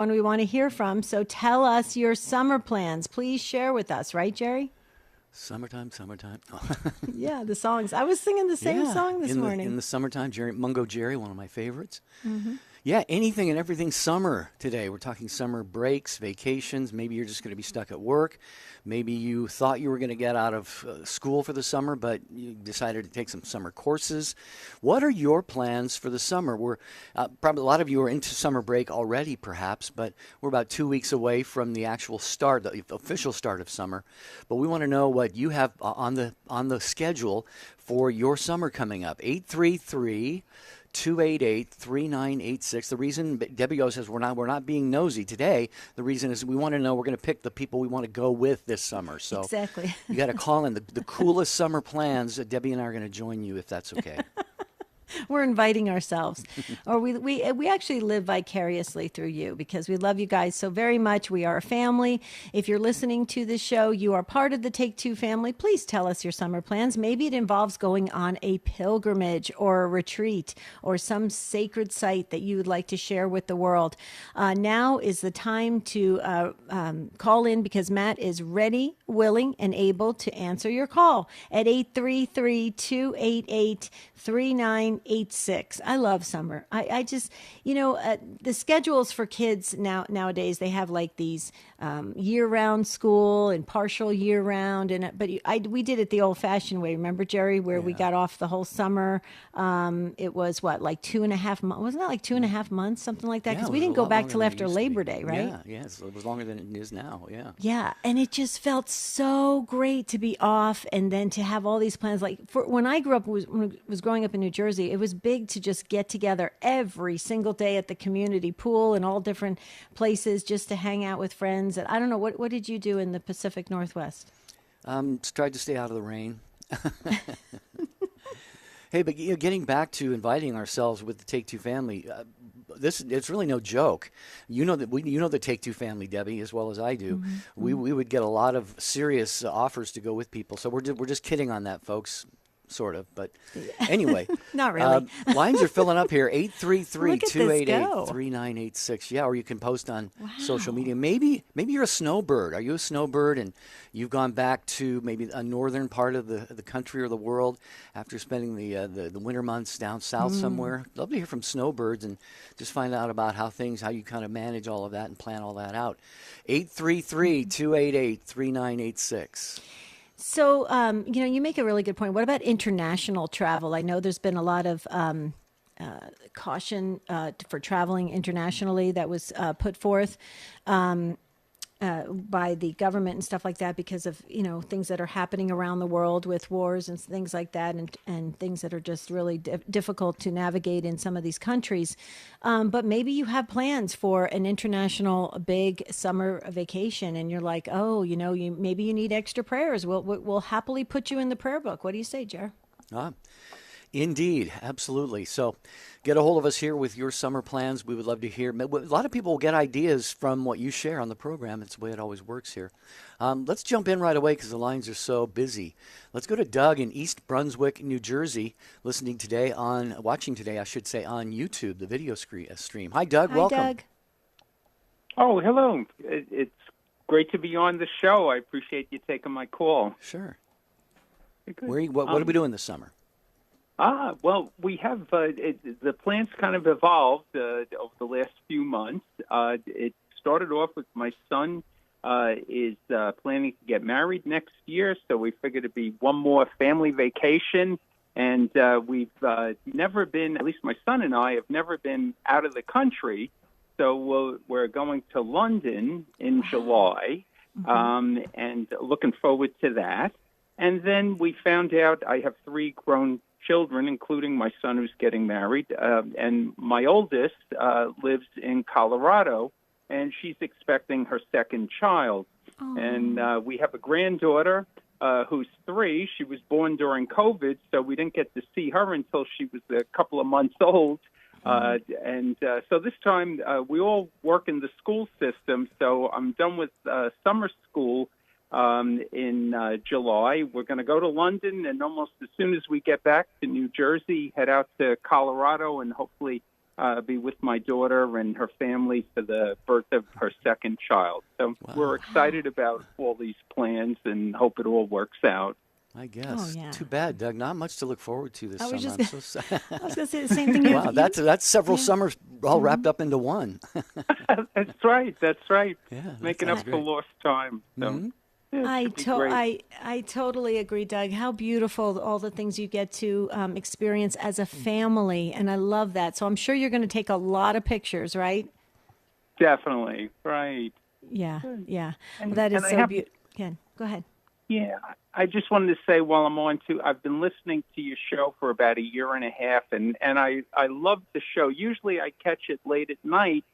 one we want to hear from. So tell us your summer plans. Please share with us, right, Jerry? Summertime, summertime. Yeah, the songs. I was singing the same Yeah, song this in morning. the summertime, Mungo Jerry, one of my favorites. Hmm. Yeah, anything and everything summer today. We're talking summer breaks, vacations. Maybe you're just going to be stuck at work. Maybe you thought you were going to get out of school for the summer, but you decided to take some summer courses. What are your plans for the summer? We're probably a lot of you are into summer break already, perhaps, but we're about 2 weeks away from the actual start, the official start of summer. But we want to know what you have on the schedule for your summer coming up. 833 288 3986. The reason Debbie goes says we're not being nosy today. The reason is we want to know, we're going to pick the people we want to go with this summer. So Exactly. you got to call in the coolest summer plans. Debbie and I are going to join you if that's okay. We're inviting ourselves, or we actually live vicariously through you because we love you guys so very much. We are a family. If you're listening to this show, you are part of the Take Two family. Please tell us your summer plans. Maybe it involves going on a pilgrimage or a retreat or some sacred site that you would like to share with the world. Now is the time to call in because Matt is ready, willing, and able to answer your call at 833-288-3986. I love summer. I just, the schedules for kids nowadays, they have like these year-round school and partial year-round. We did it the old-fashioned way. Remember, Jerry, where we Yeah. got off the whole summer? It was what, like 2.5 months? Wasn't that like 2.5 months, something like that? Yeah, Because it we was a didn't go lot back longer till than it after used to be. Labor Day, right? Yeah, yes, it was longer than it is now. Yeah. Yeah, and it just felt so great to be off and then to have all these plans. Like for when I grew up, when I was growing up in New Jersey, it was big to just get together every single day at the community pool and all different places just to hang out with friends. And I don't know, what did you do in the Pacific Northwest? Just tried to stay out of the rain. Hey, but getting back to inviting ourselves with the Take Two family, it's really no joke. You know the Take Two family, Debbie, as well as I do. We would get a lot of serious offers to go with people. So we're just kidding on that, folks. Sort of, but anyway. Not really. Lines are filling up here. Look at this go. 833-288-3986. Yeah, or you can post on social Wow. media. Maybe you're a snowbird. Are you a snowbird and you've gone back to maybe a northern part of the country or the world after spending the winter months down south somewhere? Love to hear from snowbirds and just find out about how you kind of manage all of that and plan all that out. 833-288-3986. So, you make a really good point. What about international travel? I know there's been a lot of caution for traveling internationally that was put forth by the government and stuff like that because of, things that are happening around the world with wars and things like that and things that are just really difficult to navigate in some of these countries. But maybe you have plans for an international big summer vacation and you're like, oh, maybe you need extra prayers. We'll happily put you in the prayer book. What do you say, Jer? Ah, indeed, absolutely. So get a hold of us here with your summer plans. We would love to hear. A lot of people will get ideas from what you share on the program. It's the way it always works here. Let's jump in right away because the lines are so busy. Let's go to Doug in East Brunswick, New Jersey, watching today, on YouTube, the video stream. Hi, Doug. Hi, Welcome. Doug. Oh, hello. It's great to be on the show. I appreciate you taking my call. Sure. Good. What are we doing this summer? Well, we have the plans kind of evolved over the last few months. It started off with my son is planning to get married next year, so we figured it'd be one more family vacation. And we've never been, at least my son and I have never been out of the country. So we're going to London in July, and looking forward to that. And then we found out I have 3 grown children, including my son who's getting married. And my oldest lives in Colorado, and she's expecting her second child. Oh. And we have a granddaughter who's 3. She was born during COVID, so we didn't get to see her until she was a couple of months old. So this time we all work in the school system, so I'm done with summer school in July. We're going to go to London, and almost as soon as we get back to New Jersey, head out to Colorado and hopefully be with my daughter and her family for the birth of her second child. So we're excited about all these plans and hope it all works out. I guess. Oh, yeah. Too bad, Doug. Not much to look forward to this I was summer. just I'm so sad. I was going to say the same thing. Wow, that's several summers all wrapped up into one. That's right. That's right. Yeah, that Making up sounds for great. lost time. So, yeah, it should be great. I totally agree, Doug. How beautiful all the things you get to experience as a family, and I love that. So I'm sure you're going to take a lot of pictures, right? Definitely. Right. Yeah, yeah. And- Well, that is and I so have- beautiful. Ken, go ahead. Yeah, I just wanted to say while I'm on too, I've been listening to your show for about a year and a half, and I love the show. Usually I catch it late at night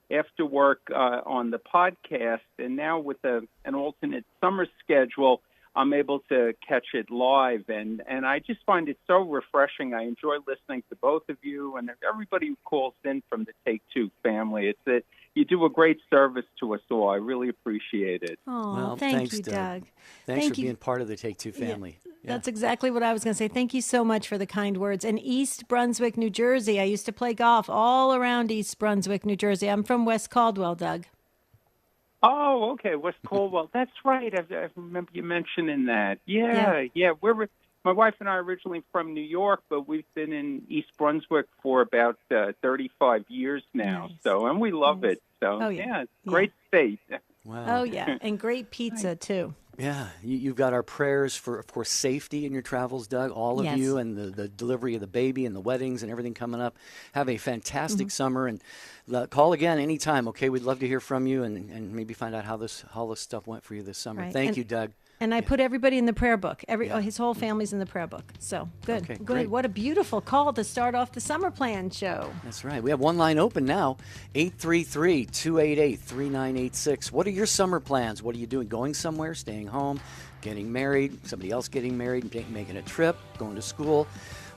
after work on the podcast, and now with an alternate summer schedule, I'm able to catch it live, and I just find it so refreshing. I enjoy listening to both of you and everybody who calls in from the Take Two family. You do a great service to us all. I really appreciate it. Oh, Well, thank thanks, you, Doug. Doug. Thanks Thank for you. being part of the Take Two family. Yeah. That's exactly what I was going to say. Thank you so much for the kind words. And East Brunswick, New Jersey. I used to play golf all around East Brunswick, New Jersey. I'm from West Caldwell, Doug. Oh, okay, West Caldwell. That's right. I remember you mentioning that. Yeah. My wife and I are originally from New York, but we've been in East Brunswick for about 35 years now. Nice. So, and we love it. So, Oh, yeah. it's a great state. Wow. Oh, yeah. And great pizza, too. Yeah, you've got our prayers for, of course, safety in your travels, Doug, all of Yes. you, and the delivery of the baby and the weddings and everything coming up. Have a fantastic summer, and call again anytime, okay? We'd love to hear from you and maybe find out how this stuff went for you this summer. Right. Thank And- you, Doug. And I put everybody in the prayer book. His whole family's in the prayer book. So good. Okay, Good. great. What a beautiful call to start off the summer plan show. That's right. We have one line open now, 833-288-3986. What are your summer plans? What are you doing? Going somewhere, staying home, getting married, somebody else getting married, making a trip, going to school?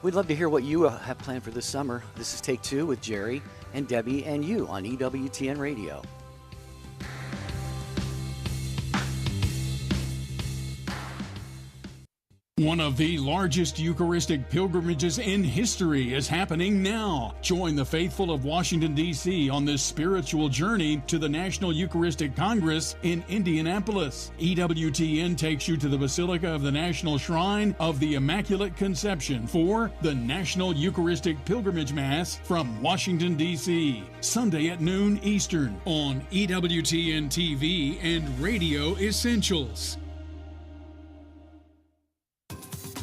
We'd love to hear what you have planned for this summer. This is Take Two with Jerry and Debbie and you on EWTN Radio. One of the largest Eucharistic pilgrimages in history is happening now. Join the faithful of Washington, D.C. on this spiritual journey to the National Eucharistic Congress in Indianapolis. EWTN takes you to the Basilica of the National Shrine of the Immaculate Conception for the National Eucharistic Pilgrimage Mass from Washington, D.C. Sunday at noon Eastern on EWTN TV and Radio Essentials.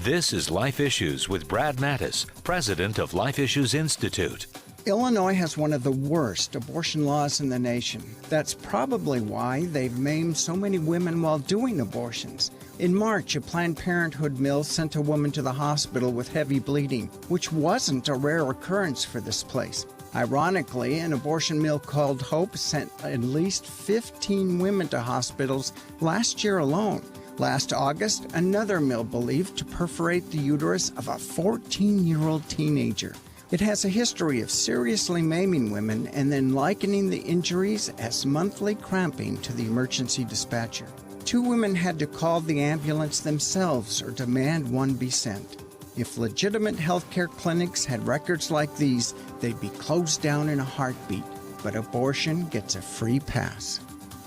This is Life Issues with Brad Mattis, president of Life Issues Institute. Illinois has one of the worst abortion laws in the nation. That's probably why they've maimed so many women while doing abortions. In March, a Planned Parenthood mill sent a woman to the hospital with heavy bleeding, which wasn't a rare occurrence for this place. Ironically, an abortion mill called Hope sent at least 15 women to hospitals last year alone. Last August, another mill believed to perforate the uterus of a 14-year-old teenager. It has a history of seriously maiming women and then likening the injuries as monthly cramping to the emergency dispatcher. 2 women had to call the ambulance themselves or demand one be sent. If legitimate healthcare clinics had records like these, they'd be closed down in a heartbeat. But abortion gets a free pass.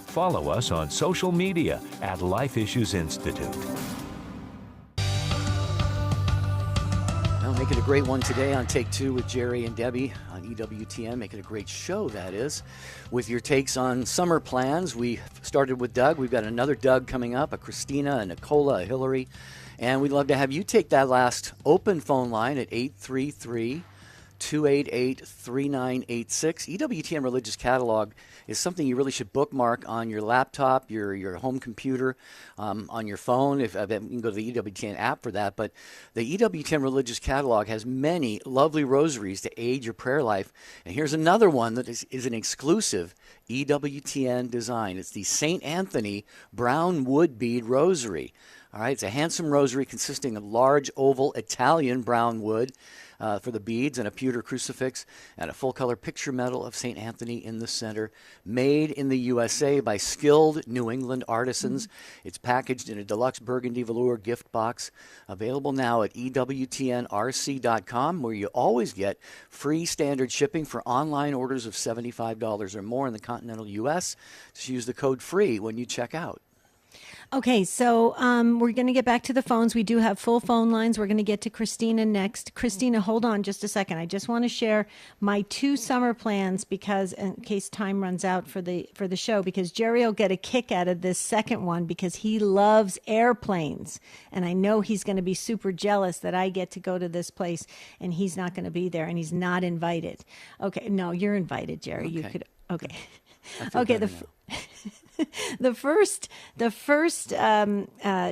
Follow us on social media at Life Issues Institute. Well, make it a great one today on Take Two with Jerry and Debbie on EWTN. Make it a great show, that is, with your takes on summer plans. We started with Doug. We've got another Doug coming up, a Christina, a Nicola, a Hillary. And we'd love to have you take that last open phone line at 833-288-3986. EWTN Religious Catalog is something you really should bookmark on your laptop, your home computer, on your phone. If you can go to the EWTN app for that. But the EWTN Religious Catalog has many lovely rosaries to aid your prayer life. And here's another one that is an exclusive EWTN design. It's the St. Anthony Brown Wood Bead Rosary. All right, it's a handsome rosary consisting of large oval Italian brown wood for the beads and a pewter crucifix and a full-color picture medal of St. Anthony in the center, made in the USA by skilled New England artisans. It's packaged in a deluxe burgundy velour gift box, available now at EWTNRC.com, where you always get free standard shipping for online orders of $75 or more in the continental U.S. Just use the code FREE when you check out. Okay, so we're going to get back to the phones. We do have full phone lines. We're going to get to Christina next. Christina, hold on just a second. I just want to share my 2 summer plans because, in case time runs out for the show, because Jerry will get a kick out of this second one because he loves airplanes, and I know he's going to be super jealous that I get to go to this place and he's not going to be there and he's not invited. Okay, no, you're invited, Jerry. Okay. You could. Okay. Okay. The first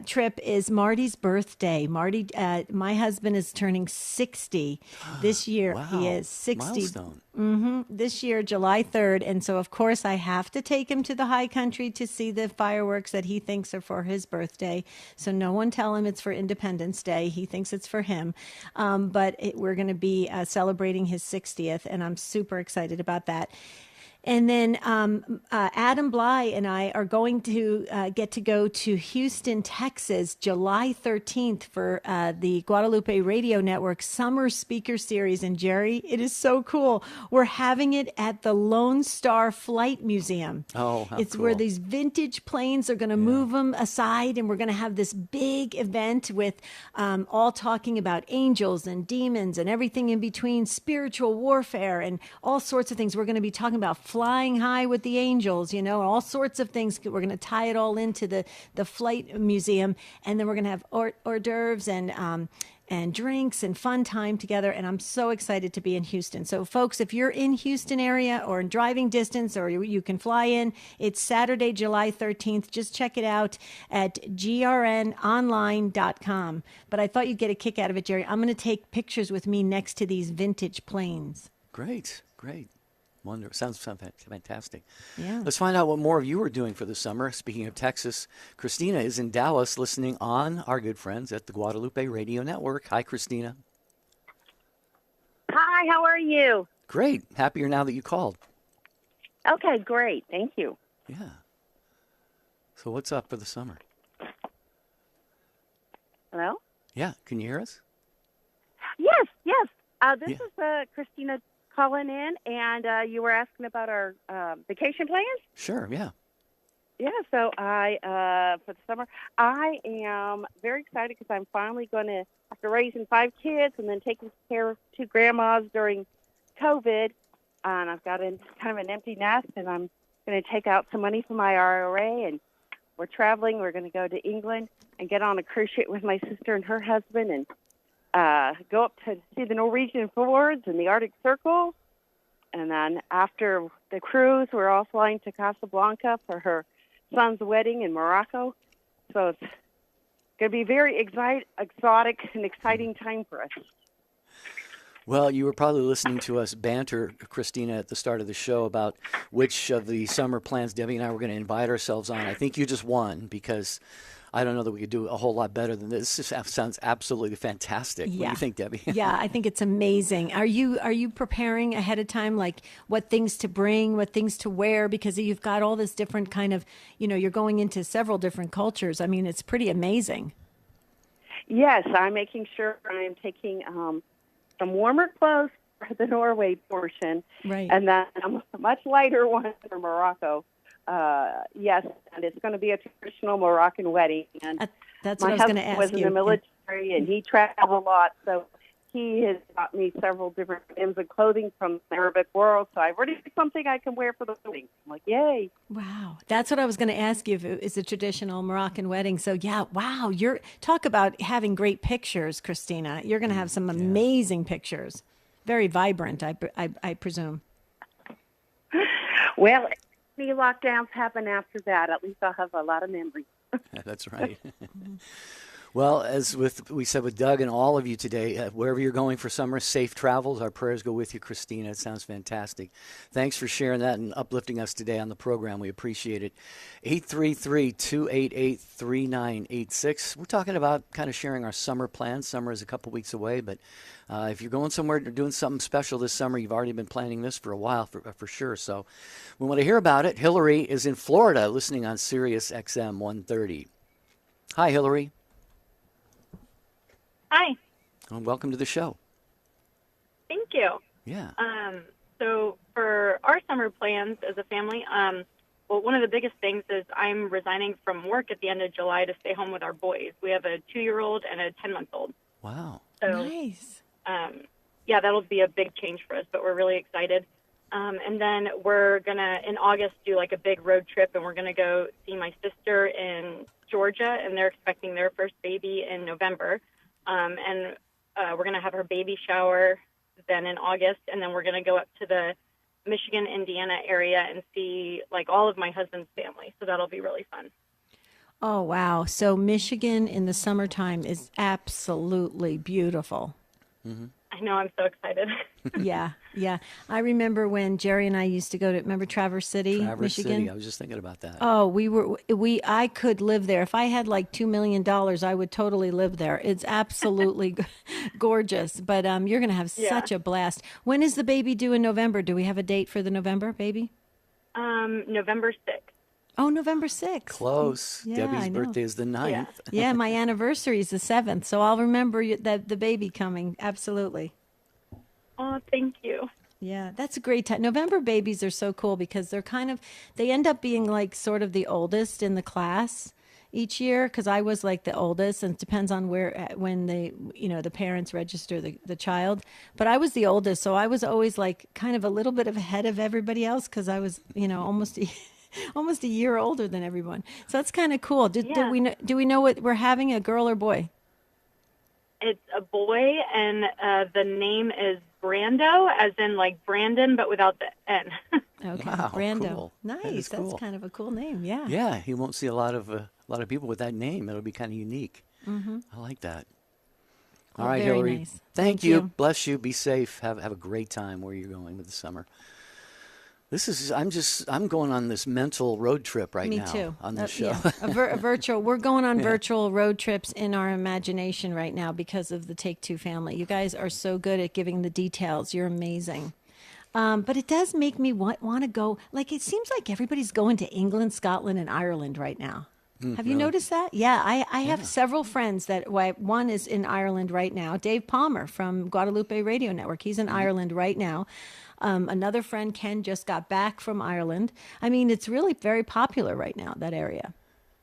trip is Marty's birthday. Marty, my husband is turning 60 this year. Wow. He is 60. Milestone. This year, July 3rd. And so, of course, I have to take him to the high country to see the fireworks that he thinks are for his birthday. So no one tell him it's for Independence Day. He thinks it's for him. But we're going to be celebrating his 60th, and I'm super excited about that. And then Adam Bly and I are going to get to go to Houston, Texas, July 13th for the Guadalupe Radio Network Summer Speaker Series. And Jerry, it is so cool. We're having it at the Lone Star Flight Museum. Oh, how It's cool. where these vintage planes are going to move them aside, and we're going to have this big event with all talking about angels and demons and everything in between, spiritual warfare and all sorts of things. We're going to be talking about flying high with the angels, all sorts of things. We're going to tie it all into the flight museum, and then we're going to have hors d'oeuvres and drinks and fun time together. And I'm so excited to be in Houston. So folks, if you're in Houston area or in driving distance, or you can fly in, it's Saturday, July 13th. Just check it out at grnonline.com. But I thought you'd get a kick out of it, Jerry. I'm going to take pictures with me next to these vintage planes. Great. Sounds fantastic. Yeah. Let's find out what more of you are doing for the summer. Speaking of Texas, Christina is in Dallas listening on our good friends at the Guadalupe Radio Network. Hi, Christina. Hi, how are you? Great. Happier now that you called. Okay, great. Thank you. Yeah. So what's up for the summer? Hello? Yeah. Can you hear us? Yes. This Yeah. is Christina calling in, and you were asking about our vacation plans? Sure. Yeah. Yeah, so for the summer, I am very excited because I'm finally going to, after raising 5 kids and then taking care of 2 grandmas during COVID, and I've got kind of an empty nest, and I'm going to take out some money from my IRA, and we're traveling. We're going to go to England and get on a cruise ship with my sister and her husband, and go up to see the Norwegian fjords and the Arctic Circle. And then after the cruise, we're all flying to Casablanca for her son's wedding in Morocco. So it's going to be a very exotic and exciting time for us. Well, you were probably listening to us banter, Christina, at the start of the show about which of the summer plans Debbie and I were going to invite ourselves on. I think you just won because I don't know that we could do a whole lot better than this. This sounds absolutely fantastic. Yeah. What do you think, Debbie? Yeah, I think it's amazing. Are you preparing ahead of time, like what things to bring, what things to wear? Because you've got all this different kind of, you're going into several different cultures. I mean, it's pretty amazing. Yes, I'm making sure I'm taking some warmer clothes for the Norway portion, Right. and then a much lighter one for Morocco. Yes, and it's going to be a traditional Moroccan wedding. And That's my what I was going to husband ask was in you. the military, and he traveled a lot, so he has got me several different items of clothing from the Arabic world. So I've already got something I can wear for the wedding. I'm like, yay! Wow, that's what I was going to ask you. If it is a traditional Moroccan wedding, so yeah, wow, talk about having great pictures, Christina. You're going to have some amazing pictures, very vibrant, I presume. Well, any lockdowns happen after that. At least I'll have a lot of memories. That's right. Well, as we said with Doug and all of you today, wherever you're going for summer, safe travels. Our prayers go with you, Christina. It sounds fantastic. Thanks for sharing that and uplifting us today on the program. We appreciate it. 833-288-3986. We're talking about kind of sharing our summer plans. Summer is a couple weeks away, but if you're going somewhere or doing something special this summer, you've already been planning this for a while for sure. So we want to hear about it. Hillary is in Florida listening on Sirius XM 130. Hi, Hillary. Hi. Well, welcome to the show. Thank you. Yeah. So for our summer plans as a family, well, one of the biggest things is I'm resigning from work at the end of July to stay home with our boys. We have a 2-year-old and a 10-month-old. Wow. So, Nice. Yeah, that'll be a big change for us, but we're really excited. And then we're going to, in August, do like a big road trip, and we're going to go see my sister in Georgia, and they're expecting their first baby in November. And we're going to have her baby shower then in August, and then we're going to go up to the Michigan, Indiana area and see like all of my husband's family. So that'll be really fun. Oh, wow. So Michigan in the summertime is absolutely beautiful. Mm-hmm. I know. I'm so excited. Yeah. I remember when Jerry and I used to go to, remember Traverse City, Michigan? City. I was just thinking about that. Oh, I could live there. If I had like $2 million, I would totally live there. It's absolutely gorgeous, but you're going to have such a blast. When is the baby due in November? Do we have a date for the November baby? November 6th. Oh, November 6th. Close. Yeah, Debbie's I know. birthday is the 9th. Yeah, my anniversary is the 7th, so I'll remember the baby coming. Absolutely. Oh, thank you. Yeah, that's a great time. November babies are so cool because they end up being like sort of the oldest in the class each year, because I was like the oldest, and it depends on when the parents register the child. But I was the oldest, so I was always like kind of a little bit ahead of everybody else because I was, almost a year older than everyone. So that's kind of cool. Do we know what we're having, a girl or boy? It's a boy, and the name is Brando, as in like Brandon, but without the N. Okay, Wow, Brando. cool. Nice. That is cool. That's kind of a cool name. Yeah. Yeah, you won't see a lot of people with that name. It'll be kind of unique. Mm-hmm. I like that. Well, All right, very Hillary. nice. Thank you. Bless you. Be safe. Have a great time where you're going with the summer. I'm going on this mental road trip right now. Me too. On this show. Yeah. A virtual. We're going on virtual road trips in our imagination right now because of the Take Two family. You guys are so good at giving the details. You're amazing. But it does make me want to go. Like, it seems like everybody's going to England, Scotland, and Ireland right now. Have you noticed that? Yeah, I have several friends that one is in Ireland right now. Dave Palmer from Guadalupe Radio Network. He's in Ireland right now. Another friend, Ken, just got back from Ireland. I mean, it's really very popular right now, that area.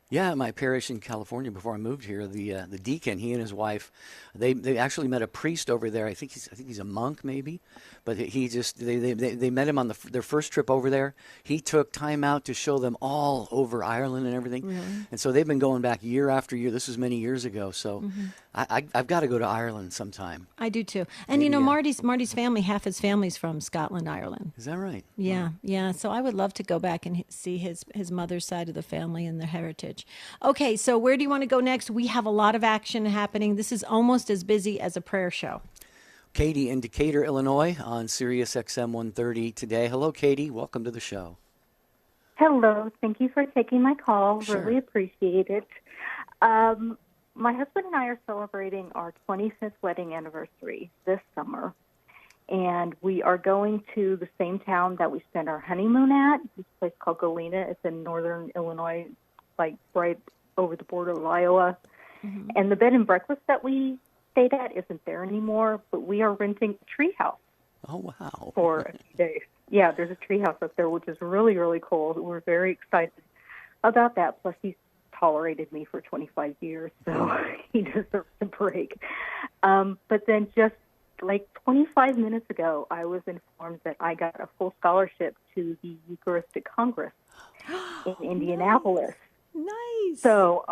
Yeah, my parish in California before I moved here, the deacon, he and his wife, they actually met a priest over there. I think he's a monk maybe, but they met him on their first trip over there. He took time out to show them all over Ireland and everything, and so they've been going back year after year. This was many years ago, so I've got to go to Ireland sometime. I do too, and Maybe, Marty's family, half his family's from Scotland, Ireland. Is that right? Yeah, yeah. So I would love to go back and see his mother's side of the family and their heritage. Okay, so where do you want to go next? We have a lot of action happening. This is almost as busy as a prayer show. Katie in Decatur, Illinois, on Sirius XM 130 today. Hello, Katie. Welcome to the show. Hello. Thank you for taking my call. Sure. Really appreciate it. My husband and I are celebrating our 25th wedding anniversary this summer, and we are going to the same town that we spent our honeymoon at, this place called Galena. It's in northern Illinois, like right over the border of Iowa. Mm-hmm. And the bed and breakfast that we stayed at isn't there anymore, but we are renting a treehouse. Oh, wow. For a few days. Yeah, there's a treehouse up there, which is really, really cool. We're very excited about that. Plus, he's tolerated me for 25 years, so he deserves a break. But then just like 25 minutes ago, I was informed that I got a full scholarship to the Eucharistic Congress in Indianapolis. Nice. So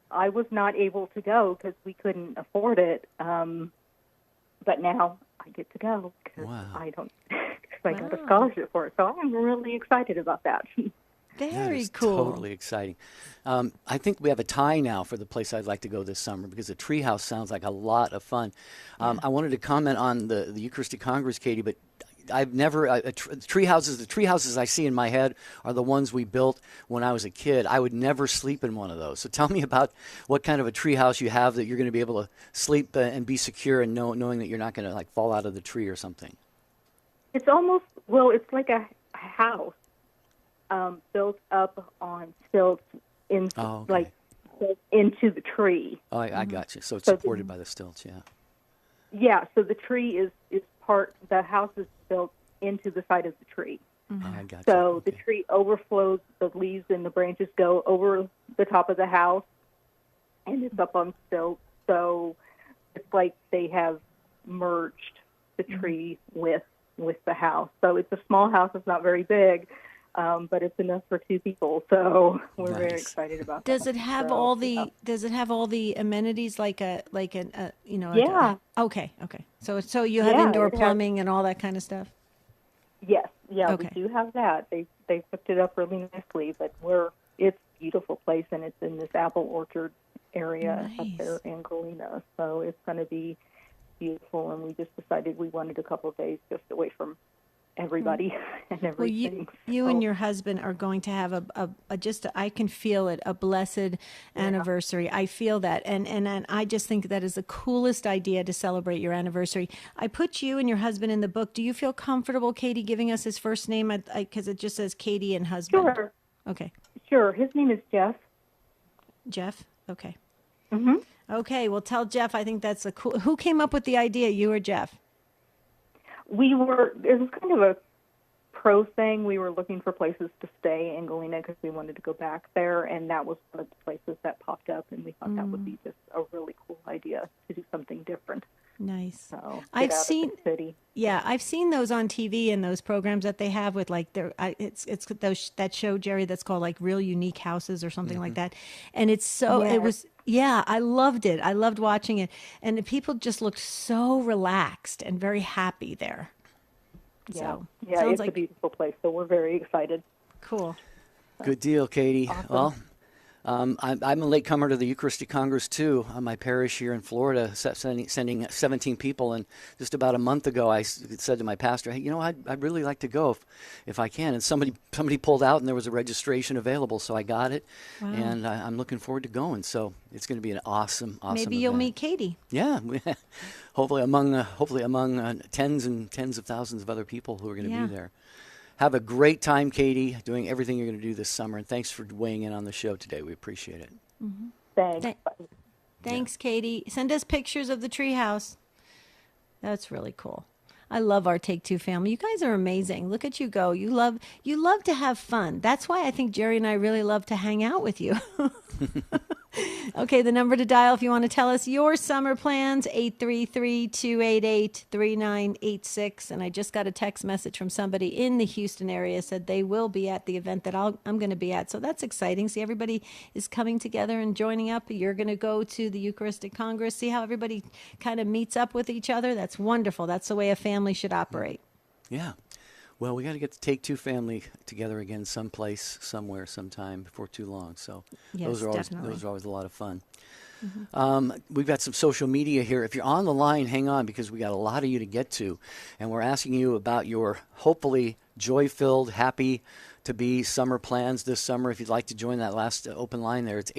I was not able to go because we couldn't afford it. But now I get to go because I got a scholarship for it. So I'm really excited about that. That Very is cool. totally exciting. I think we have a tie now for the place I'd like to go this summer because the treehouse sounds like a lot of fun. I wanted to comment on the Eucharistic Congress, Katie, but I've never the tree houses I see in my head are the ones we built when I was a kid. I would never sleep in one of those. So tell me about what kind of a tree house you have that you're going to be able to sleep and be secure and knowing that you're not going to like fall out of the tree or something. It's almost, well, it's like a house built up on stilts like built into the tree. Oh, I got you. So it's supported by the stilts, yeah. Yeah, so the tree is part, the house is built into the side of the tree. Oh, I got you. So the tree overflows, the leaves and the branches go over the top of the house, and it's up on stilts. So it's like they have merged the tree with the house. So it's a small house. It's not very big, but it's enough for two people. So we're very excited about that. Does it have all the amenities like a Yeah. Okay. So you have indoor plumbing and all that kind of stuff? Yes. Yeah, Okay. we do have that. They hooked it up really nicely, but it's a beautiful place, and it's in this apple orchard area up there in Galena. So it's going to be beautiful, and we just decided we wanted a couple of days just away from everybody and everything. Well, you and your husband are going to have I can feel it, a blessed anniversary. I feel that. And I just think that is the coolest idea to celebrate your anniversary. I put you and your husband in the book. Do you feel comfortable, Katie, giving us his first name? Because it just says Katie and husband. Sure. Okay. Sure. His name is Jeff. Jeff? Okay. Mm-hmm. Okay. Well, tell Jeff, I think that's who came up with the idea, you or Jeff? It was kind of a pro thing. We were looking for places to stay in Galena because we wanted to go back there, and that was one of the places that popped up, and we thought that would be just a really cool idea to do something different. Nice. So I've get out seen of the city. Yeah, I've seen those on TV and those programs that they have with like it's that show, Jerry, that's called like Real Unique Houses or something like that. And it's so it was I loved it. I loved watching it. And the people just looked so relaxed and very happy there. Yeah. So, Yeah, sounds it's like a beautiful place, so we're very excited. cool. Good deal, Katie. Awesome. Well, I'm a latecomer to the Eucharistic Congress, too. My parish here in Florida, sending 17 people. And just about a month ago, I said to my pastor, hey, I'd really like to go if I can. And somebody pulled out, and there was a registration available, so I got it. Wow. And I'm looking forward to going. So it's going to be an awesome Maybe you'll event. meet Katie. Yeah, hopefully among tens and tens of thousands of other people who are going to be there. Have a great time, Katie, doing everything you're going to do this summer. And thanks for weighing in on the show today. We appreciate it. Thanks. Thanks, Katie. Send us pictures of the treehouse. That's really cool. I love our Take Two family. You guys are amazing. Look at you go. You love to have fun. That's why I think Jerry and I really love to hang out with you. Okay, the number to dial if you want to tell us your summer plans, 833-288-3986. And I just got a text message from somebody in the Houston area, said they will be at the event that I'm going to be at. So that's exciting. See, everybody is coming together and joining up. You're going to go to the Eucharistic Congress. See how everybody kind of meets up with each other? That's wonderful. That's the way a family should operate. Yeah. Well, we got to get the Take Two family together again someplace, somewhere, sometime before too long. So Yes, those are definitely. always a lot of fun. We've got some social media here. If you're on the line, hang on, because we got a lot of you to get to. And we're asking you about your hopefully joy-filled, happy to be summer plans this summer. If you'd like to join that last open line there, it's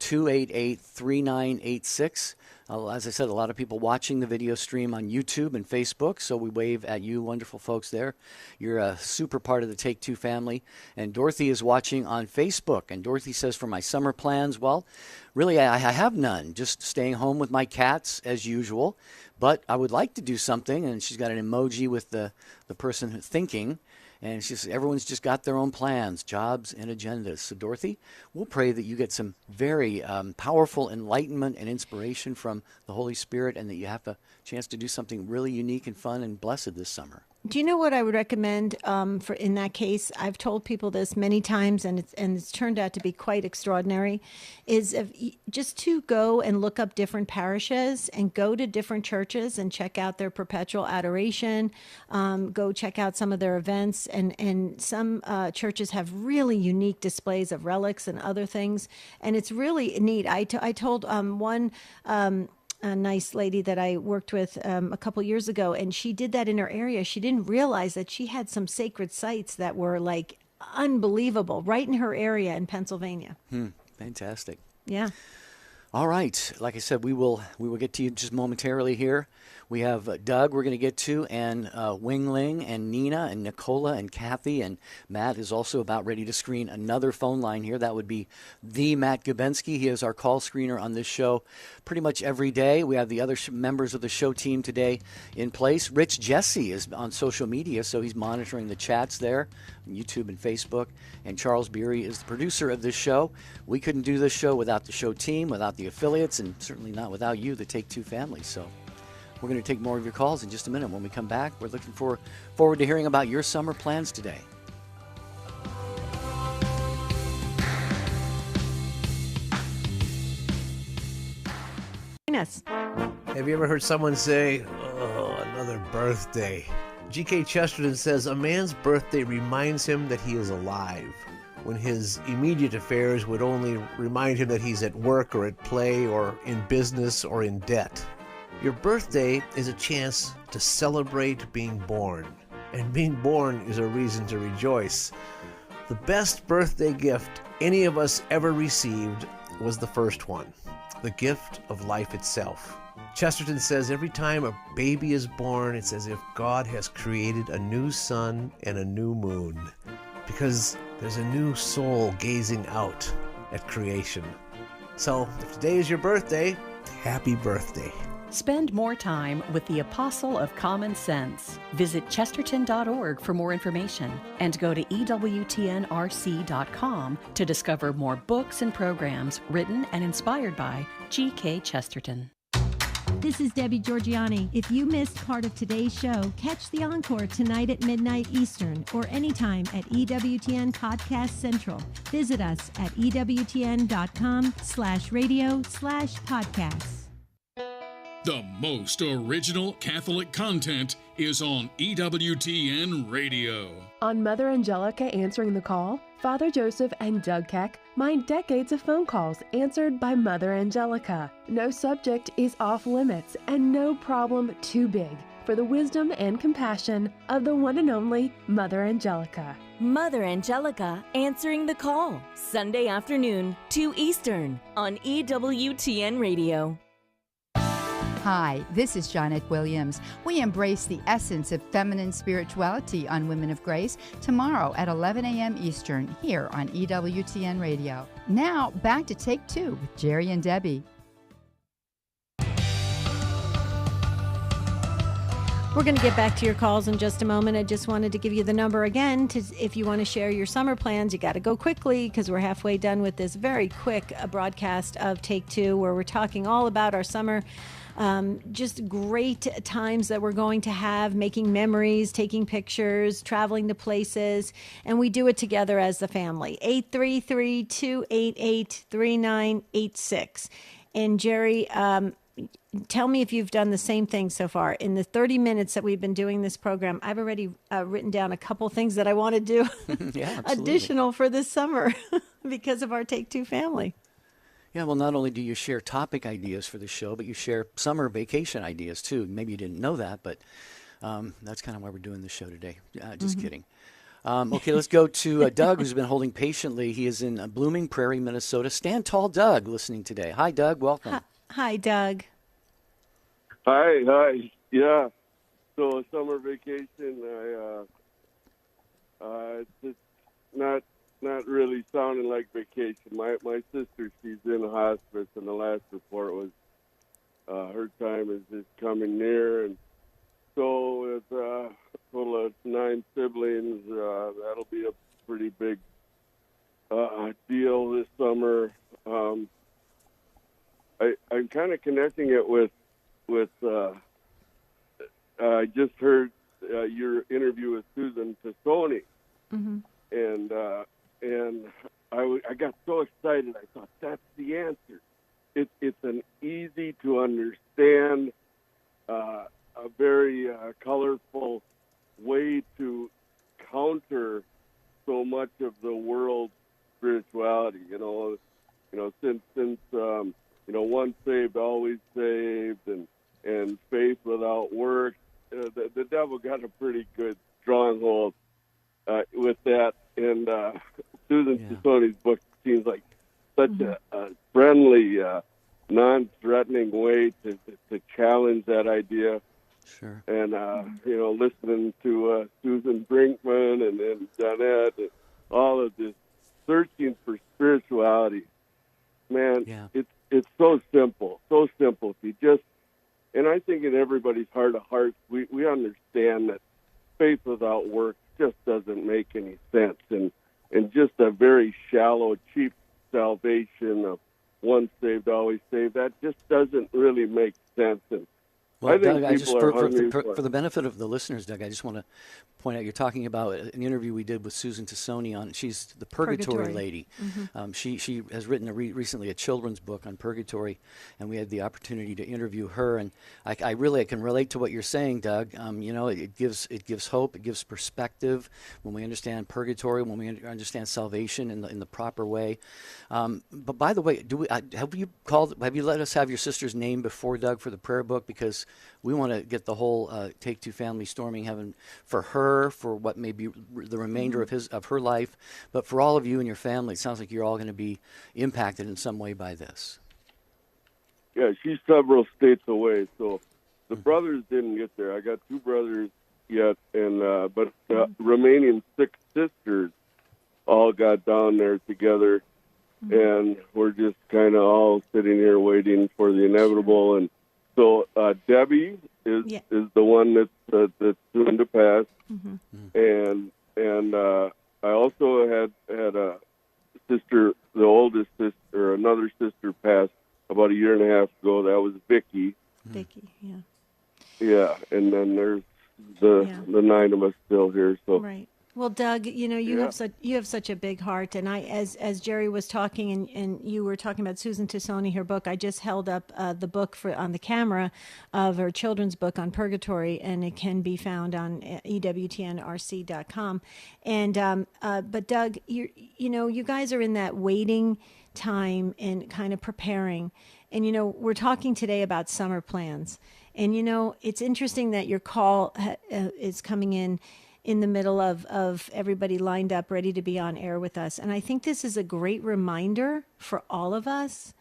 833-288-3986. As I said, a lot of people watching the video stream on YouTube and Facebook, so we wave at you, wonderful folks there. You're a super part of the Take Two family. And Dorothy is watching on Facebook, and Dorothy says, for my summer plans, well, really, I have none. Just staying home with my cats as usual, but I would like to do something, and she's got an emoji with the person thinking. And she says, everyone's just got their own plans, jobs, and agendas. So, Dorothy, we'll pray that you get some very powerful enlightenment and inspiration from the Holy Spirit and that you have a chance to do something really unique and fun and blessed this summer. Do you know what I would recommend for in that case? I've told people this many times, and it's turned out to be quite extraordinary. Is just to go and look up different parishes and go to different churches and check out their perpetual adoration. Go check out some of their events, and some churches have really unique displays of relics and other things, and it's really neat. I told one. A nice lady that I worked with a couple years ago, and she did that in her area. She didn't realize that she had some sacred sites that were like unbelievable right in her area in Pennsylvania. Fantastic. Yeah. All right. Like I said, we will get to you just momentarily here. We have Doug we're going to get to, and Wing Ling and Nina and Nicola and Kathy, and Matt is also about ready to screen another phone line here. That would be the Matt Gubensky. He is our call screener on this show pretty much every day. We have the other members of the show team today in place. Rich Jesse is on social media, so he's monitoring the chats there on YouTube and Facebook. And Charles Beery is the producer of this show. We couldn't do this show without the show team, without the affiliates, and certainly not without you, the Take Two family. So we're going to take more of your calls in just a minute. When we come back, we're looking forward to hearing about your summer plans today. Yes. Have you ever heard someone say, "Oh, another birthday"? G.K. Chesterton says a man's birthday reminds him that he is alive, when his immediate affairs would only remind him that he's at work or at play or in business or in debt. Your birthday is a chance to celebrate being born, and being born is a reason to rejoice. The best birthday gift any of us ever received was the first one, the gift of life itself. Chesterton says every time a baby is born, it's as if God has created a new sun and a new moon, because there's a new soul gazing out at creation. So if today is your birthday, happy birthday. Spend more time with the Apostle of Common Sense. Visit chesterton.org for more information and go to EWTNRC.com to discover more books and programs written and inspired by G.K. Chesterton. This is Debbie Georgiani. If you missed part of today's show, catch the encore tonight at midnight Eastern or anytime at EWTN Podcast Central. Visit us at EWTN.com/radio/podcasts. The most original Catholic content is on EWTN Radio. On Mother Angelica Answering the Call, Father Joseph and Doug Keck mine decades of phone calls answered by Mother Angelica. No subject is off limits and no problem too big for the wisdom and compassion of the one and only Mother Angelica. Mother Angelica Answering the Call, Sunday afternoon, 2 Eastern on EWTN Radio. Hi, this is Janet Williams. We embrace the essence of feminine spirituality on Women of Grace tomorrow at 11 a.m. Eastern here on EWTN Radio. Now, back to Take Two with Jerry and Debbie. We're going to get back to your calls in just a moment. I just wanted to give you the number again. If you want to share your summer plans, you got to go quickly because we're halfway done with this very quick broadcast of Take Two, where we're talking all about our summer. Just great times that we're going to have, making memories, taking pictures, traveling to places, and we do it together as the family. 833-288-3986. And Jerry, tell me if you've done the same thing so far. In the 30 minutes that we've been doing this program, I've already written down a couple things that I want to do additional for this summer because of our Take Two family. Yeah, well, not only do you share topic ideas for the show, but you share summer vacation ideas, too. Maybe you didn't know that, but that's kind of why we're doing this show today. Just kidding. Okay, let's go to Doug, who's been holding patiently. He is in Blooming Prairie, Minnesota. Stand tall, Doug, listening today. Hi, Doug. Welcome. Hi, Doug. Hi. Yeah. So summer vacation, it's not really sounding like vacation. My sister, she's in hospice, and the last report was her time is just coming near, and so with a total of 9 siblings, that'll be a pretty big deal this summer. I'm kind of connecting it with I just heard your interview with Susan Tassoni, Mm-hmm. and I got so excited. I thought that's the answer. It's an easy to understand, a very colorful way to counter so much of the world's spirituality. Since once saved, always saved, and faith without works. The devil got a pretty good stronghold with that, and Susan Tassoni's book seems like such a friendly, non-threatening way to challenge that idea. Sure. And listening to Susan Brinkman and Jeanette, and all of this searching for spirituality, man, it's so simple, so simple. If you just, and I think in everybody's heart of hearts, we understand that faith without work just doesn't make any sense, and just a very shallow, cheap salvation of once saved, always saved, that just doesn't really make sense. And Well, I think Doug, people are hungry for the benefit of the listeners, Doug, I just want to point out, you're talking about an interview we did with Susan Tassoni on, she's the Purgatory Lady. Mm-hmm. She has written recently a children's book on purgatory, and we had the opportunity to interview her, and I can relate to what you're saying, Doug. It gives hope, it gives perspective when we understand purgatory, when we understand salvation in the proper way. But by the way, have you let us have your sister's name before, Doug, for the prayer book? Because we want to get the whole Take Two family storming heaven for her, for what may be the remainder of her life, but for all of you and your family. It sounds like you're all going to be impacted in some way by this. Yeah, she's several states away, so the brothers didn't get there. I got 2 brothers yet, and but remaining 6 sisters all got down there together, and we're just kind of all sitting here waiting for the inevitable. And so Debbie is the one that's soon to pass, and I also had a sister, the oldest sister, another sister passed about a year and a half ago. That was Vicky. Vicky, yeah. Yeah, and then there's the 9 of us still here. So right. Well, Doug, you have such a big heart, and as Jerry was talking, and you were talking about Susan Tassoni, her book. I just held up the book on the camera of her children's book on purgatory, and it can be found on EWTNRC.com. And but Doug, you guys are in that waiting time and kind of preparing, and we're talking today about summer plans, and it's interesting that your call is coming in the middle of everybody lined up, ready to be on air with us. And I think this is a great reminder for all of us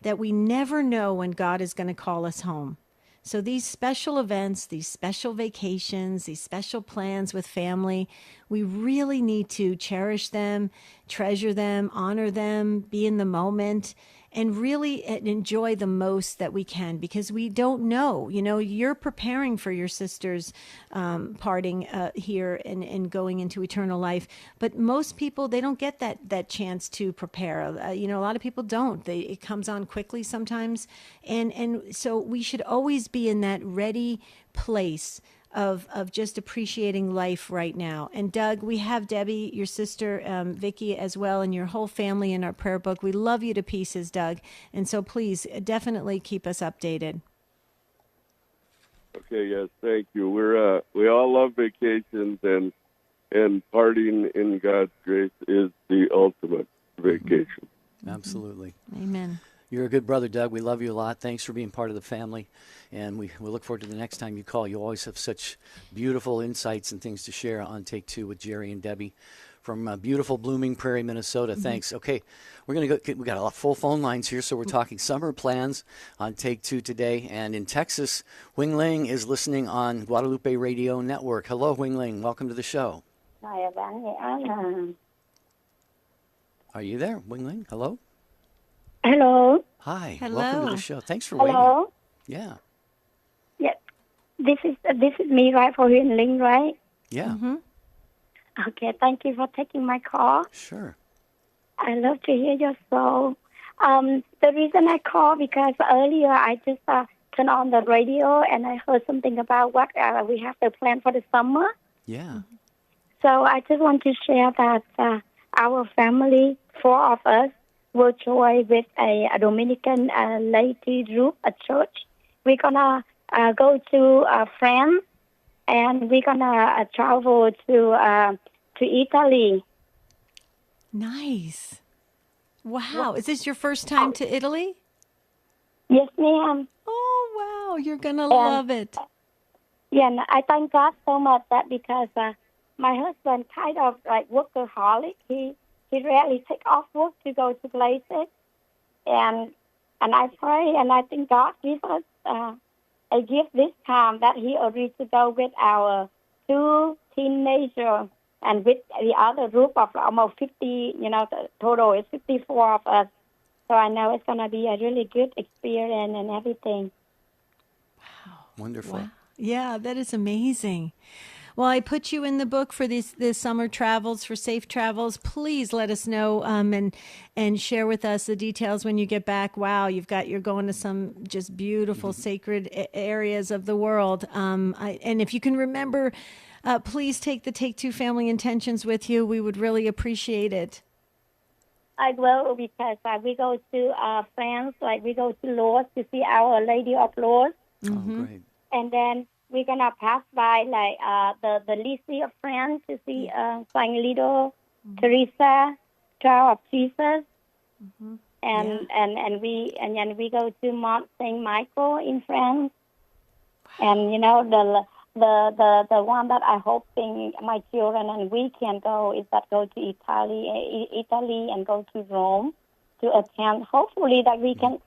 that we never know when God is going to call us home. So these special events, these special vacations, these special plans with family, we really need to cherish them, treasure them, honor them, be in the moment, and really enjoy the most that we can, because we don't know. You're preparing for your sister's parting here and going into eternal life. But most people, they don't get that chance to prepare. A lot of people don't. It comes on quickly sometimes. And so we should always be in that ready place of just appreciating life right now. And Doug, we have Debbie, your sister, Vicky as well, and your whole family in our prayer book. We love you to pieces, Doug. And so please definitely keep us updated. Okay, yes, thank you. We all love vacations, and partying in God's grace is the ultimate vacation. Absolutely. Amen. You're a good brother, Doug. We love you a lot. Thanks for being part of the family. And we look forward to the next time you call. You always have such beautiful insights and things to share on Take Two with Jerry and Debbie from beautiful Blooming Prairie, Minnesota. Thanks. Okay, we're going to go. We got a lot full phone lines here, so we're talking summer plans on Take Two today. And in Texas, Wing Ling is listening on Guadalupe Radio Network. Hello, Wing Ling. Welcome to the show. Hi, Anna. Are you there, Wing Ling? Hello? Hello. Hi. Hello. Welcome to the show. Thanks for Hello. waiting. Yeah. Yeah. This is me, right, for Huyền Linh, right? Yeah. Mm-hmm. Okay. Thank you for taking my call. Sure. I love to hear your show. The reason I call because earlier I just turned on the radio and I heard something about what we have to plan for the summer. Yeah. So I just want to share that our family, 4 of us, will join with a Dominican lady group, a church. We're going to go to France, and we're going to travel to Italy. Nice. Wow. Is this your first time to Italy? Yes, ma'am. Oh, wow. You're going to love it. Yeah, and I thank God so much that because my husband kind of like workaholic. He rarely take off work to go to places. And I pray and I think God gives us a gift this time that he agreed to go with our 2 teenagers and with the other group of almost 50, the total is 54 of us. So I know it's going to be a really good experience and everything. Wonderful. Wow. Yeah, that is amazing. Well, I put you in the book for this summer travels, for safe travels. Please let us know and share with us the details when you get back. Wow, you're going to some just beautiful sacred areas of the world. And if you can remember, please take the Take Two family intentions with you. We would really appreciate it. I will, because we go to France, like we go to Lourdes to see Our Lady of Lourdes. Mm-hmm. Oh, great. And then we're going to pass by like the Lycée of France to see Saint Lido, Teresa, Child of Jesus. And then we go to Mont Saint Michael in France. And the one that I hoping my children and we can go is that go to Italy and go to Rome to attend. Hopefully that we can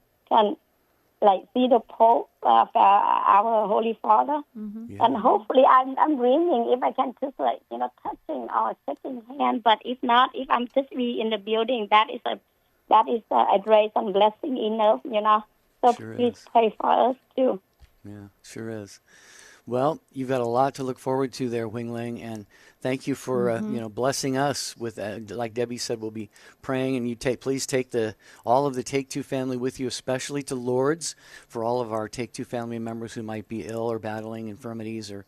like see the Pope of our Holy Father. Yeah. And hopefully I'm dreaming if I can just like touching or shaking hand. But if not, if I'm just be in the building, that is a grace and blessing enough. So Sure please is. pray for us too. Yeah, sure is. Well, you've got a lot to look forward to there, Wingling, and thank you for blessing us with. Like Debbie said, we'll be praying, and you please take all of the Take Two family with you, especially to Lourdes, for all of our Take Two family members who might be ill or battling infirmities or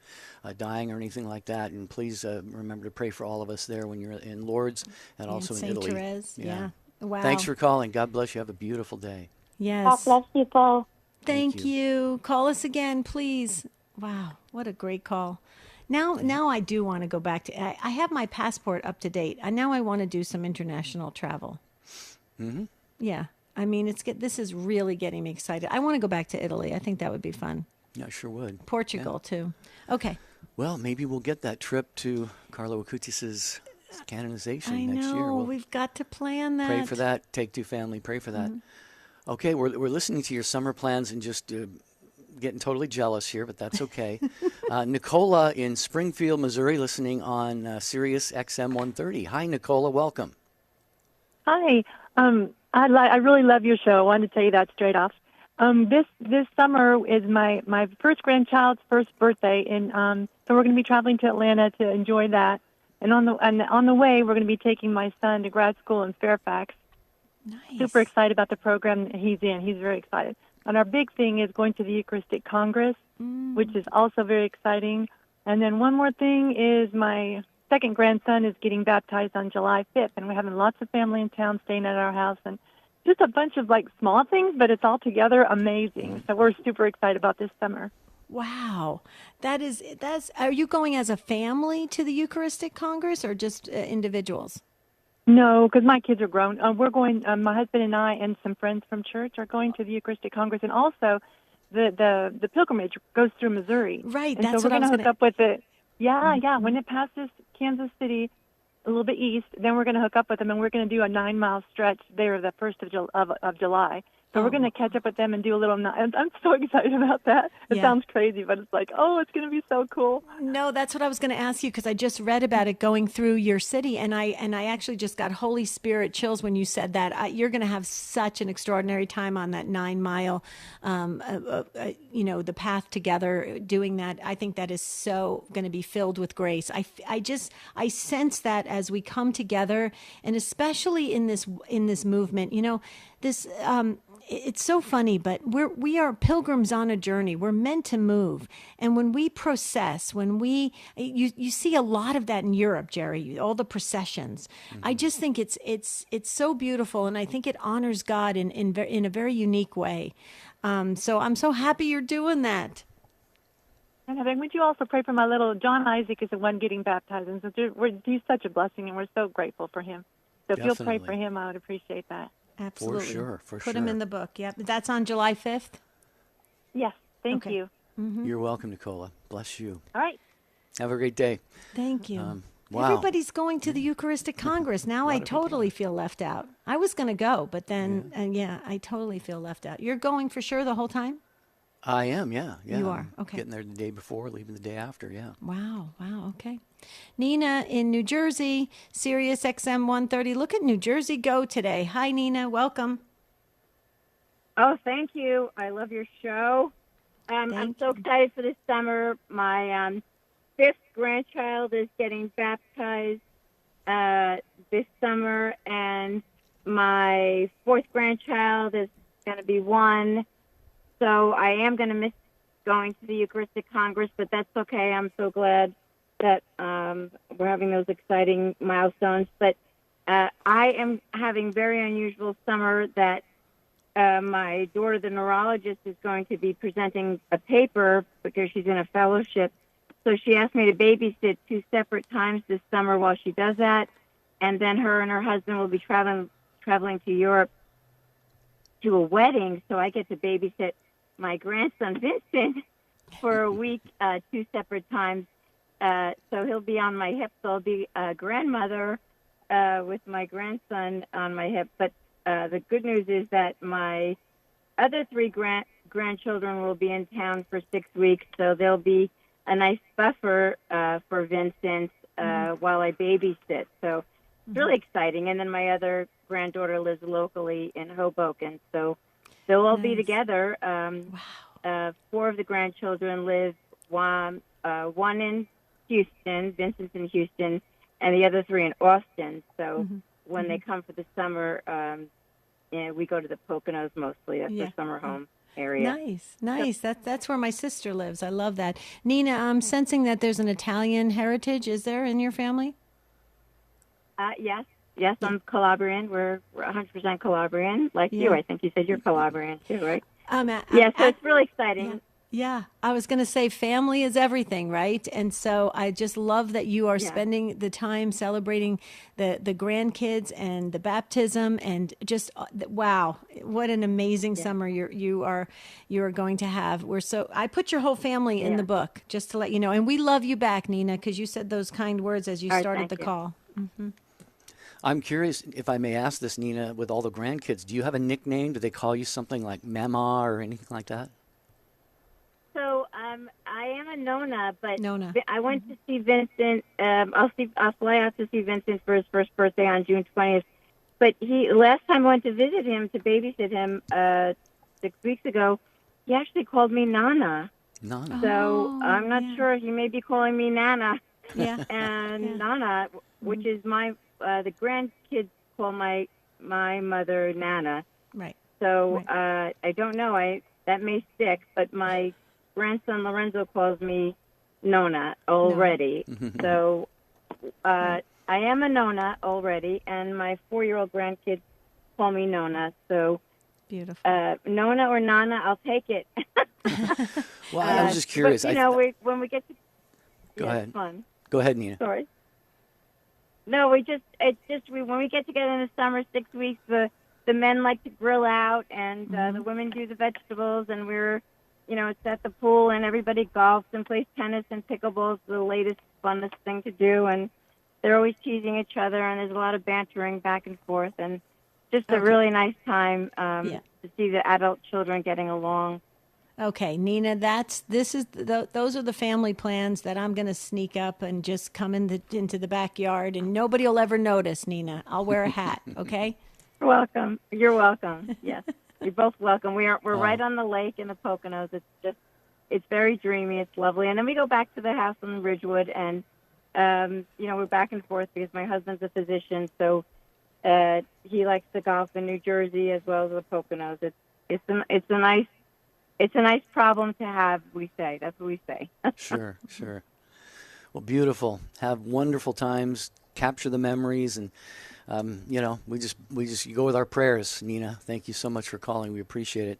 dying or anything like that. And please remember to pray for all of us there when you're in Lourdes and also in Saint Italy. Therese. Yeah. Wow. Thanks for calling. God bless you. Have a beautiful day. Yes. God bless you, Paul. Thank you. Call us again, please. Wow, what a great call. Now I do want to go back to, I have my passport up to date. Now I want to do some international travel. Mm-hmm. Yeah. I mean, this is really getting me excited. I want to go back to Italy. I think that would be fun. Yeah, sure would. Portugal, too. Okay. Well, maybe we'll get that trip to Carlo Acutis's canonization next year. I know. We've got to plan that. Pray for that. Take Two family. Pray for that. Mm-hmm. Okay, we're listening to your summer plans and just getting totally jealous here, but that's okay. Nicola in Springfield, Missouri, listening on Sirius XM 130. Hi, Nicola. Welcome. Hi. I really love your show. I wanted to tell you that straight off. This summer is my first grandchild's first birthday, and so we're going to be traveling to Atlanta to enjoy that. And on the way, we're going to be taking my son to grad school in Fairfax. Nice. Super excited about the program that he's in. He's very excited. And our big thing is going to the Eucharistic Congress, which is also very exciting. And then one more thing is my second grandson is getting baptized on July 5th, and we're having lots of family in town staying at our house, and just a bunch of like small things, but it's all together amazing. So we're super excited about this summer. Wow. Are you going as a family to the Eucharistic Congress or just individuals? No, because my kids are grown. We're going, my husband and I and some friends from church are going to the Eucharistic Congress, and also the pilgrimage goes through Missouri. Right, and that's so we're what I was going to hook up with it. Yeah, when it passes Kansas City, a little bit east, then we're going to hook up with them, and we're going to do a 9-mile stretch there the 1st of July. So we're going to catch up with them and do a little. I'm so excited about that. It sounds crazy, but it's like, it's going to be so cool. No, that's what I was going to ask you, because I just read about it going through your city, and I actually just got Holy Spirit chills when you said that. You're going to have such an extraordinary time on that 9-mile, the path together, doing that. I think that is so going to be filled with grace. I sense that as we come together, and especially in this movement, it's so funny, but we are pilgrims on a journey. We're meant to move. And when we process, you see a lot of that in Europe, Jerry, all the processions. I just think it's so beautiful, and I think it honors God in a very unique way. So I'm so happy you're doing that. And then would you also pray for my little John Isaac is the one getting baptized, and so he's such a blessing, and we're so grateful for him. So if you'll pray for him, I would appreciate that. Absolutely. For sure. Put him in the book. Yep. That's on July 5th? Yes. Thank you. Mm-hmm. You're welcome, Nicola. Bless you. All right. Have a great day. Thank you. Wow. Everybody's going to the Eucharistic Congress. Now I totally feel left out. I was going to go, but then, I totally feel left out. You're going for sure the whole time? I am, yeah. You are, okay. Getting there the day before, leaving the day after, yeah. Wow, okay. Nina in New Jersey, Sirius XM 130. Look at New Jersey go today. Hi, Nina. Welcome. Oh, thank you. I love your show. I'm so excited for this summer. My fifth grandchild is getting baptized this summer, and my fourth grandchild is going to be 1. So I am going to miss going to the Eucharistic Congress, but that's okay. I'm so glad that we're having those exciting milestones. But I am having very unusual summer that my daughter, the neurologist, is going to be presenting a paper because she's in a fellowship. So she asked me to babysit 2 separate times this summer while she does that. And then her and her husband will be traveling to Europe to a wedding. So I get to babysit my grandson, Vincent, for a week, 2 separate times. So he'll be on my hip. So I'll be a grandmother with my grandson on my hip. But the good news is that my other 3 grandchildren will be in town for 6 weeks. So there'll be a nice buffer for Vincent while I babysit. So it's really exciting. And then my other granddaughter lives locally in Hoboken. So they'll all be together. 4 of the grandchildren live, one in Houston, Vincent's in Houston, and the other 3 in Austin. So when they come for the summer, we go to the Poconos mostly. That's their summer home area. Nice. That's where my sister lives. I love that. Nina, I'm sensing that there's an Italian heritage. Is there in your family? Yes, I'm Calabrian. We're 100% Calabrian, like you. I think you said you're Calabrian too, right? So it's really exciting. Yeah, I was going to say family is everything, right? And so I just love that you are spending the time celebrating the grandkids and the baptism, and just wow, what an amazing summer you are going to have. I put your whole family in the book just to let you know, and we love you back, Nina, because you said those kind words as you started the call. Mm-hmm. I'm curious, if I may ask this, Nina, with all the grandkids, do you have a nickname? Do they call you something like Mama or anything like that? So I am a Nona, but Nona. I went to see Vincent. I'll fly out to see Vincent for his first birthday on June 20th. But last time I went to visit him, to babysit him 6 weeks ago, he actually called me Nana. Nana. So I'm not sure. He may be calling me Nana. Yeah. And Nana, which is the grandkids call my mother Nana. Right. So I don't know. That may stick, but my grandson Lorenzo calls me Nona already. No. So I am a Nona already, and my 4-year-old grandkids call me Nona. So beautiful. Nona or Nana, I'll take it. Well, I was just curious. But, when we get to go ahead. It's fun. Go ahead, Nina. Sorry. No, when we get together in the summer, 6 weeks, the men like to grill out, and the women do the vegetables, and it's at the pool, and everybody golfs and plays tennis, and pickleball is the latest, funnest thing to do, and they're always teasing each other, and there's a lot of bantering back and forth, and just a really nice time to see the adult children getting along. Okay, Nina, those are the family plans that I'm going to sneak up and just come into the backyard, and nobody will ever notice, Nina. I'll wear a hat, okay? Welcome. You're welcome. Yes, you're both welcome. We're right on the lake in the Poconos. It's very dreamy. It's lovely. And then we go back to the house in Ridgewood, and we're back and forth because my husband's a physician, so He likes to golf in New Jersey as well as the Poconos. It's a nice problem to have. We say that's what we say. Sure. Well, beautiful. Have wonderful times. Capture the memories, and we just you go with our prayers. Nina, thank you so much for calling. We appreciate it.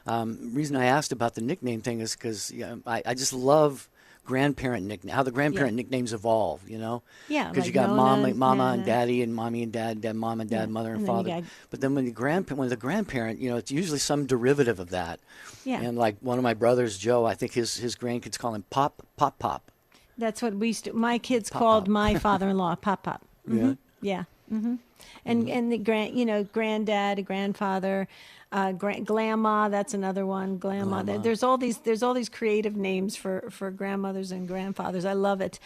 Reason I asked about the nickname thing is because I just love grandparent nickname, how the grandparent nicknames evolve, Yeah, because like you got Nona, mama Nana. and daddy, and mommy and dad, mom and dad, mother and then you father. got- But then when the grandparent, it's usually some derivative of that. Yeah. And like one of my brothers, Joe, I think his grandkids call him Pop. That's what we used to. My kids Pop, called Pop. my father-in-law Pop. Yeah. Yeah. And the granddad, grandfather, grandma. That's another one. Grandma. There's all these creative names for grandmothers and grandfathers. I love it.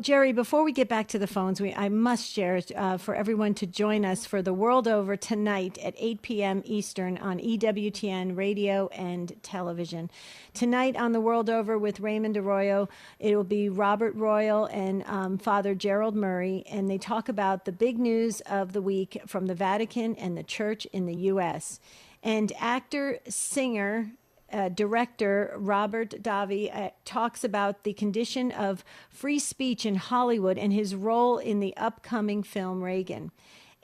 Jerry, before we get back to the phones, I must share for everyone to join us for the World Over tonight at 8 p.m. Eastern on EWTN radio and television. Tonight on the World Over with Raymond Arroyo, it will be Robert Royal and Father Gerald Murray, and they talk about the big news of the week from the Vatican and the Church in the U.S. And actor, singer, director Robert Davi talks about the condition of free speech in Hollywood and his role in the upcoming film Reagan.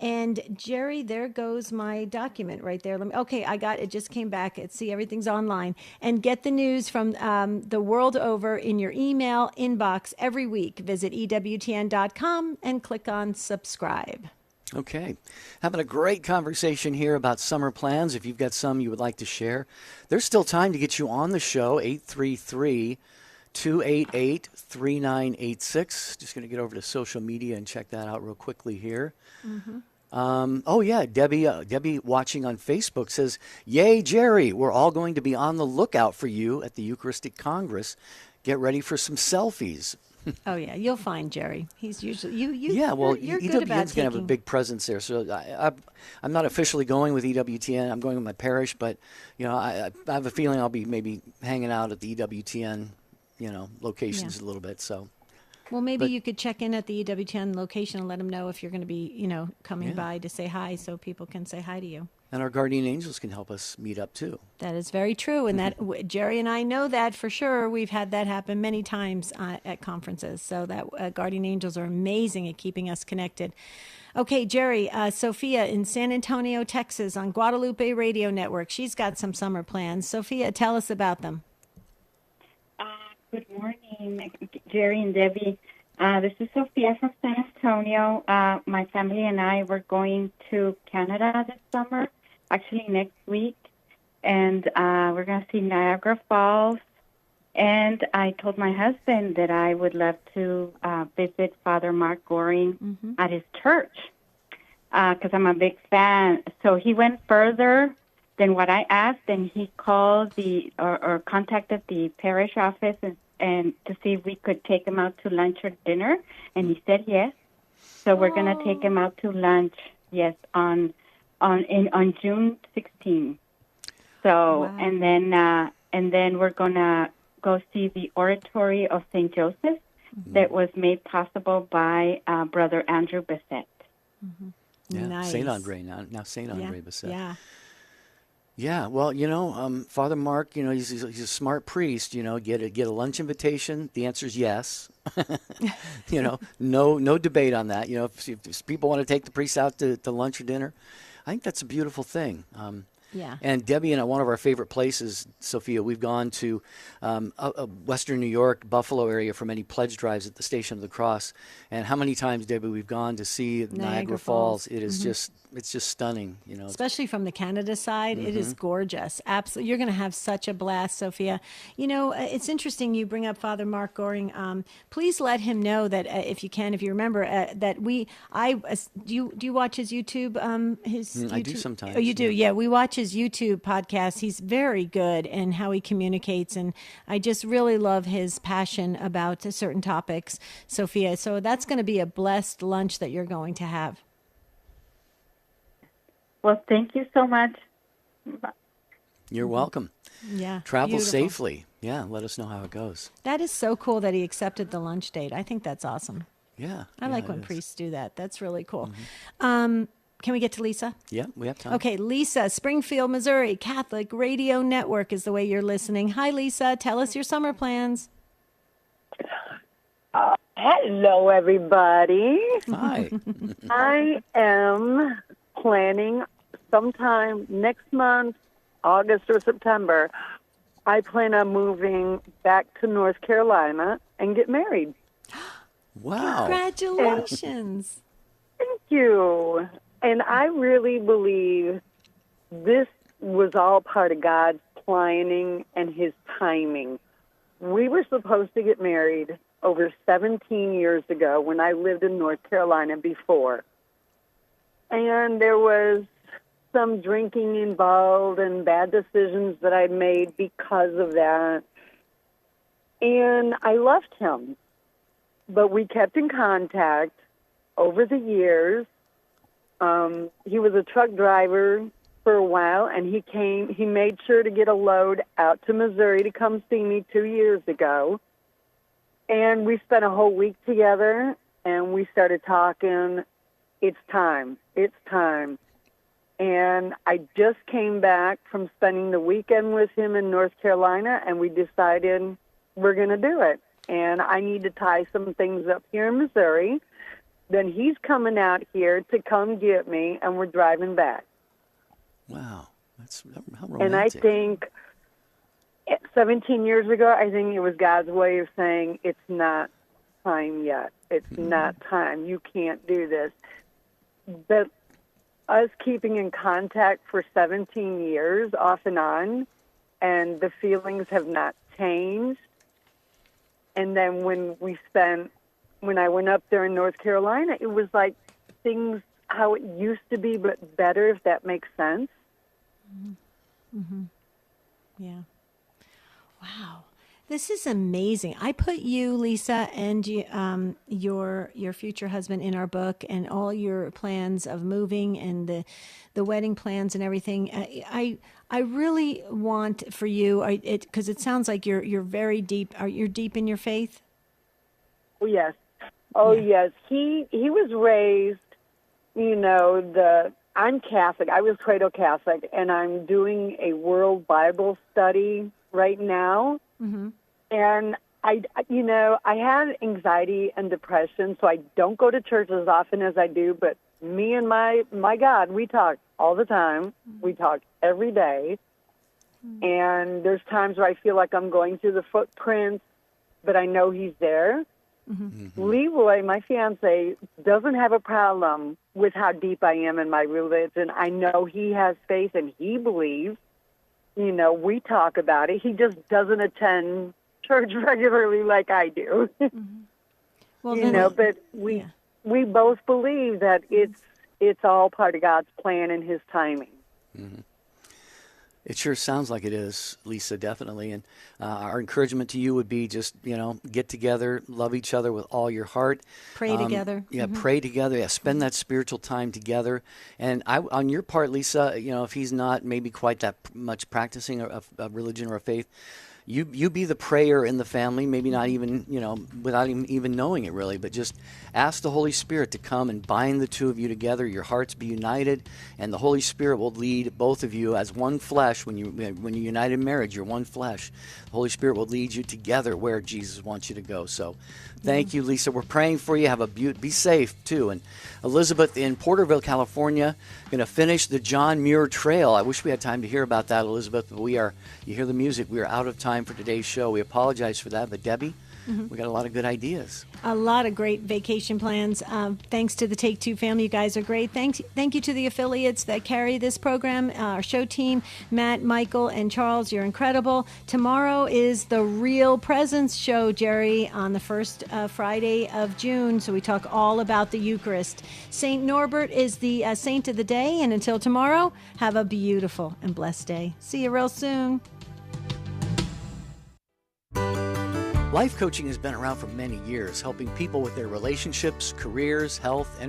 And Jerry, there goes my document right there. Okay, I got it. Just came back. See, everything's online. And get the news from the world over in your email inbox every week. Visit EWTN.com and click on subscribe. Okay. Having a great conversation here about summer plans. If you've got some you would like to share, there's still time to get you on the show, 833-288-3986. Just going to get over to social media and check that out real quickly here. Debbie watching on Facebook says, "Yay, Jerry, we're all going to be on the lookout for you at the Eucharistic Congress. Get ready for some selfies." Oh yeah, you'll find Jerry. He's usually you're good EWTN's about going to have a taking. big presence there. So I'm not officially going with EWTN. I'm going with my parish, but I have a feeling I'll be maybe hanging out at the EWTN locations a little bit. So. Well, maybe you could check in at the EWTN location and let them know if you're going to be, coming by to say hi, so people can say hi to you. And our guardian angels can help us meet up too. That is very true, and that Jerry and I know that for sure. We've had that happen many times at conferences. So that guardian angels are amazing at keeping us connected. Okay, Jerry, Sophia in San Antonio, Texas, on Guadalupe Radio Network. She's got some summer plans. Sophia, tell us about them. Good morning, Jerry and Debbie. This is Sophia from San Antonio. My family and I were going to Canada this summer, actually next week, and we're going to see Niagara Falls. And I told my husband that I would love to visit Father Mark Goring at his church because I'm a big fan. So he went further than what I asked, and he called or contacted the parish office and to see if we could take him out to lunch or dinner, and he said yes. So we're going to take him out to lunch, yes, on June 16th. So Wow. and then we're going to go see the Oratory of St. Joseph that was made possible by Brother Andrew Bissett. Yeah, Nice. Saint Andre now Saint Andre Bissett. Yeah. Yeah, well, Father Mark, he's a smart priest. Get a lunch invitation. The answer is yes. No debate on that. If people want to take the priest out to lunch or dinner, I think that's a beautiful thing. Yeah. And Debbie and I, one of our favorite places, Sophia, we've gone to Western New York, Buffalo area for many pledge drives at the Station of the Cross. And how many times, Debbie, we've gone to see Niagara Falls. It is it's just stunning. Especially from the Canada side, it is gorgeous. Absolutely. You're going to have such a blast, Sophia. It's interesting you bring up Father Mark Goring. Please let him know that if you remember, that do you watch his YouTube? I do sometimes. Oh, you do? Yeah, we watch his YouTube podcast. He's very good in how he communicates, and I just really love his passion about certain topics, Sophia. So that's going to be a blessed lunch that you're going to have. Well, thank you so much. You're welcome. Yeah. Travel beautiful. safely. Yeah, let us know how it goes. That is so cool that he accepted the lunch date. I think that's awesome. Yeah. I like when priests do that. That's really cool. Can we get to Lisa? Yeah, we have time. Okay, Lisa, Springfield, Missouri, Catholic Radio Network is the way you're listening. Hi, Lisa. Tell us your summer plans. Hello, everybody. Hi. I am planning sometime next month, August or September. I plan on moving back to North Carolina and get married. Wow. Congratulations. Thank you. And I really believe this was all part of God's planning and his timing. We were supposed to get married over 17 years ago when I lived in North Carolina before. And there was some drinking involved and bad decisions that I made because of that. And I left him. But we kept in contact over the years. He was a truck driver for a while, and he made sure to get a load out to Missouri to come see me 2 years ago. And we spent a whole week together, and we started talking. It's time. It's time. And I just came back from spending the weekend with him in North Carolina, and we decided we're going to do it. And I need to tie some things up here in Missouri. Then he's coming out here to come get me, and we're driving back. Wow. That's how romantic. And I think 17 years ago, I think it was God's way of saying, it's not time yet. It's not time. You can't do this. But us keeping in contact for 17 years off and on, and the feelings have not changed. And then when I went up there in North Carolina, it was like things how it used to be, but better, if that makes sense. Mm-hmm. Yeah. Wow. This is amazing. I put you, Lisa, and your future husband in our book, and all your plans of moving and the wedding plans and everything. I really want for you, because it sounds like you're very deep. You're deep in your faith? Oh, yes. Oh, yes. He was raised, I'm Catholic. I was cradle Catholic, and I'm doing a World Bible Study right now. Mm-hmm. And I had anxiety and depression, so I don't go to church as often as I do. But me and my God, we talk all the time. We talk every day. And there's times where I feel like I'm going through the footprints, but I know he's there. Leroy, my fiance, doesn't have a problem with how deep I am in my religion. I know he has faith and he believes. We talk about it. He just doesn't attend church regularly like I do. Well, but we both believe that it's all part of God's plan and his timing. Mm-hmm. It sure sounds like it is, Lisa, definitely. And our encouragement to you would be just, get together, love each other with all your heart. Pray together. Yeah, pray together. Yeah, spend that spiritual time together. And on your part, Lisa, if he's not maybe quite that much practicing a religion or a faith, you be the prayer in the family, maybe not even, without even knowing it really, but just ask the Holy Spirit to come and bind the two of you together, your hearts be united, and the Holy Spirit will lead both of you as one flesh. When you unite in marriage, you're one flesh. The Holy Spirit will lead you together where Jesus wants you to go. So thank you, Lisa. We're praying for you. Be safe, too. And Elizabeth in Porterville, California, going to finish the John Muir Trail. I wish we had time to hear about that, Elizabeth, but you hear the music. We are out of time for today's show. We apologize for that. But Debbie, we got a lot of good ideas. A lot of great vacation plans. Thanks to the Take Two family. You guys are great. Thank you to the affiliates that carry this program, our show team, Matt, Michael, and Charles. You're incredible. Tomorrow is the Real Presence show, Jerry, on the first Friday of June. So we talk all about the Eucharist. St. Norbert is the saint of the day. And until tomorrow, have a beautiful and blessed day. See you real soon. Life coaching has been around for many years, helping people with their relationships, careers, health, and